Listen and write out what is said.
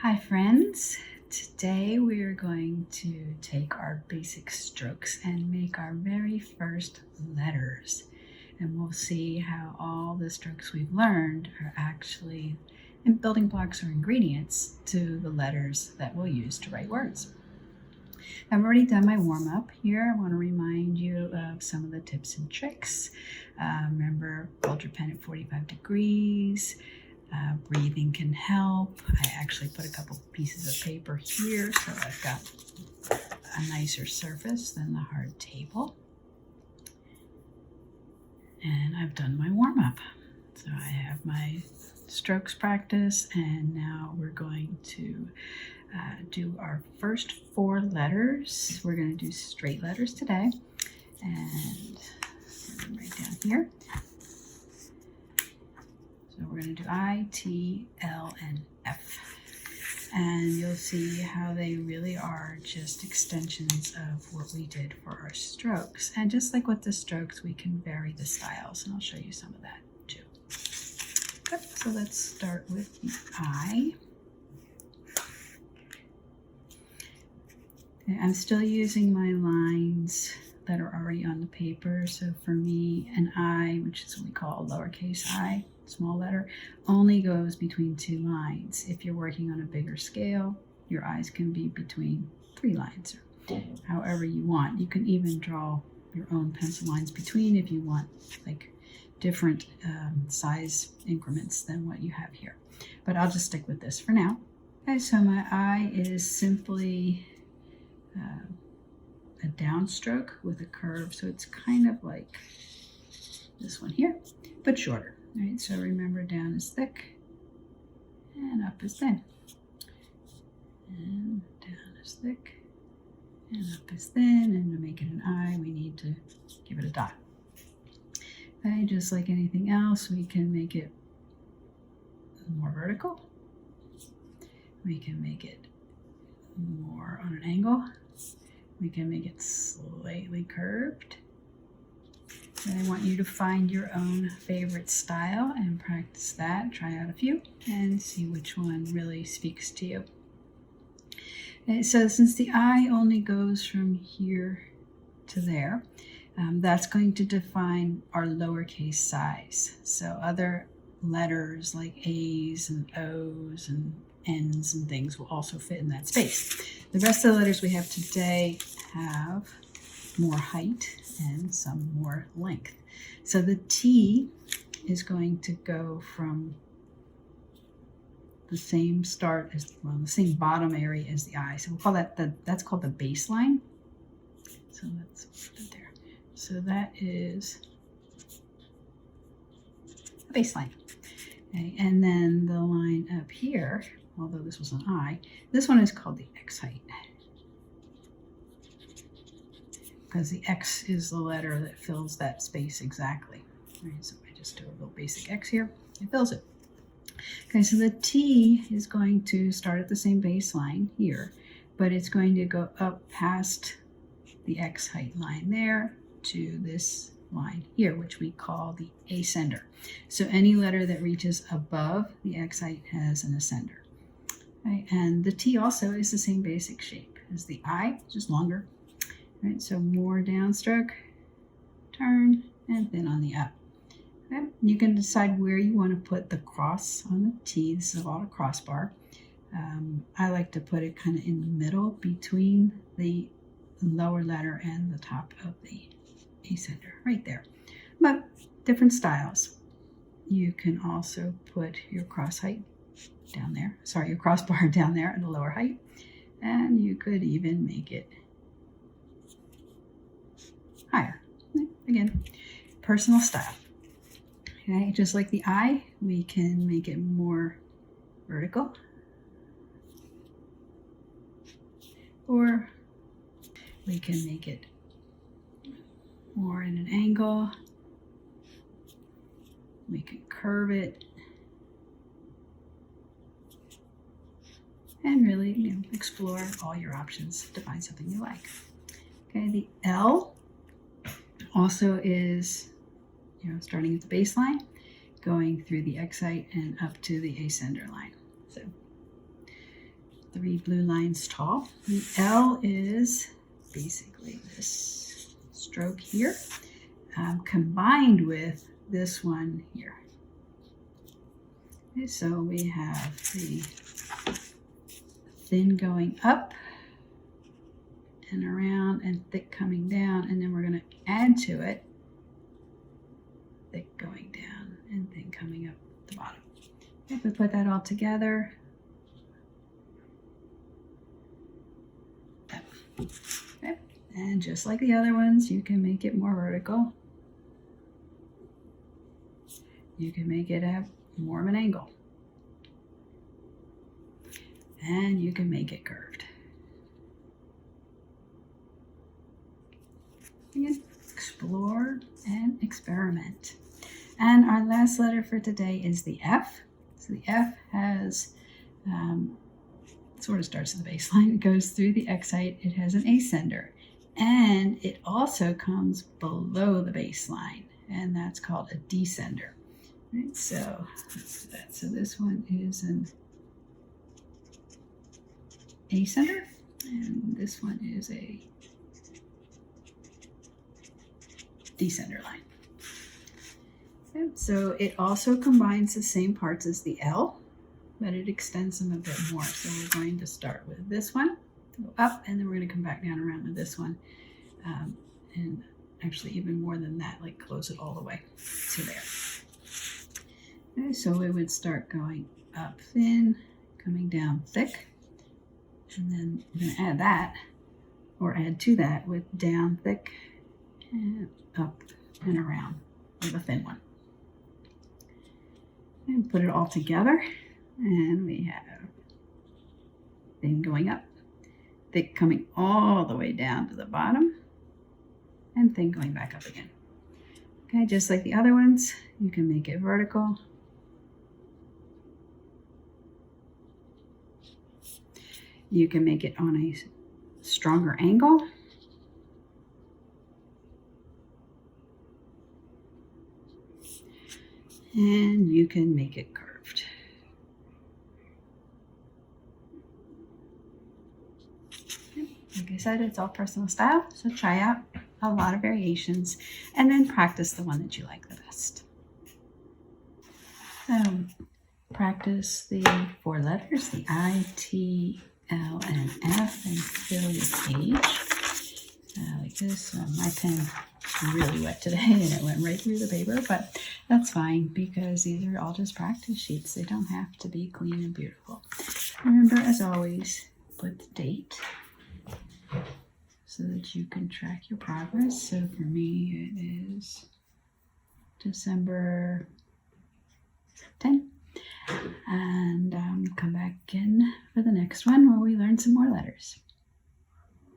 Hi friends, today we are going to take our basic strokes and make our very first letters, and we'll see how all the strokes we've learned are actually building blocks or ingredients to the letters that we'll use to write words. I've already done my warm-up here. I want to remind you of some of the tips and tricks. Remember, hold your pen at 45 degrees. Breathing can help. I actually put a couple pieces of paper here so I've got a nicer surface than the hard table. And I've done my warm-up. So I have my strokes practice, and now we're going to do our first 4 letters. We're going to do straight letters today, and right down here. So we're going to do I, T, L, and F. And you'll see how they really are just extensions of what we did for our strokes. And just like with the strokes, we can vary the styles, and I'll show you some of that too. Good. So let's start with the I. Okay, I'm still using my lines that are already on the paper. So for me, an I, which is what we call a lowercase I, small letter, only goes between 2 lines. If you're working on a bigger scale, your I's can be between 3 lines, or however you want. You can even draw your own pencil lines between if you want, like different size increments than what you have here. But I'll just stick with this for now. Okay, so my I is simply a downstroke with a curve, so it's kind of like this one here, but shorter. All right, so remember, down is thick and up is thin. And down is thick and up is thin. And to make it an I, we need to give it a dot. Okay, just like anything else, we can make it more vertical. We can make it more on an angle. We can make it slightly curved. And I want you to find your own favorite style and practice that. Try out a few and see which one really speaks to you. Okay, so since the I only goes from here to there, that's going to define our lowercase size. So other letters like A's and O's and N's and things will also fit in that space. The rest of the letters we have today have more height and some more length. So the T is going to go from the same start as, well, the same bottom area as the I. So we'll call that that's called the baseline. So let's put it there. So that is the baseline. Okay, and then the line up here, although this was an I, this one is called the X height, because the X is the letter that fills that space exactly. All right, so I just do a little basic X here, it fills it. Okay, so the T is going to start at the same baseline here, but it's going to go up past the X height line there to this line here, which we call the ascender. So any letter that reaches above the X height has an ascender. Right, and the T also is the same basic shape as the I, just longer. Right, so more downstroke, turn, and then on the up. Okay, you can decide where you want to put the cross on the T. This is called a crossbar. I like to put it kind of in the middle between the lower letter and the top of the ascender, right there. But different styles. You can also put your cross height down there, your crossbar down there at a lower height, and you could even make it higher. Again, personal style. Okay, just like the I, we can make it more vertical, or we can make it more in an angle. We can curve it, and really, explore all your options to find something you like. Okay, the L also is, starting at the baseline, going through the X height and up to the ascender line. So 3 blue lines tall. The L is basically this stroke here, combined with this one here. Okay, so we have the thin going up and around and thick coming down, and then we're going to add to it thick going down and thin coming up the bottom. If we put that all together, okay. And just like the other ones, you can make it more vertical. You can make it have more of an angle. And you can make it curved. Again, explore and experiment. And our last letter for today is the F. So the F has, sort of starts at the baseline. It goes through the X height. It has an ascender. And it also comes below the baseline. And that's called a descender. Right, so that's that. So this one is an ascender, and this one is a descender line. And so it also combines the same parts as the L, but it extends them a bit more. So we're going to start with this one, go up, and then we're going to come back down around to this one, and actually even more than that, like close it all the way to there. Okay, so we would start going up thin, coming down thick, and then we're going to add that, or add to that with down thick and up and around with a thin one. And put it all together, and we have thin going up, thick coming all the way down to the bottom, and thin going back up again. Okay, just like the other ones, you can make it vertical. You can make it on a stronger angle. And you can make it curved. Like I said, it's all personal style, so try out a lot of variations and then practice the one that you like the best. Practice the 4 letters, the I, T, L, and F, and fill your page like this. My pen really wet today and it went right through the paper, but that's fine because these are all just practice sheets. They don't have to be clean and beautiful. Remember, as always, put the date so that you can track your progress. So for me, it is December 10. And come back in for the next one where we learn some more letters.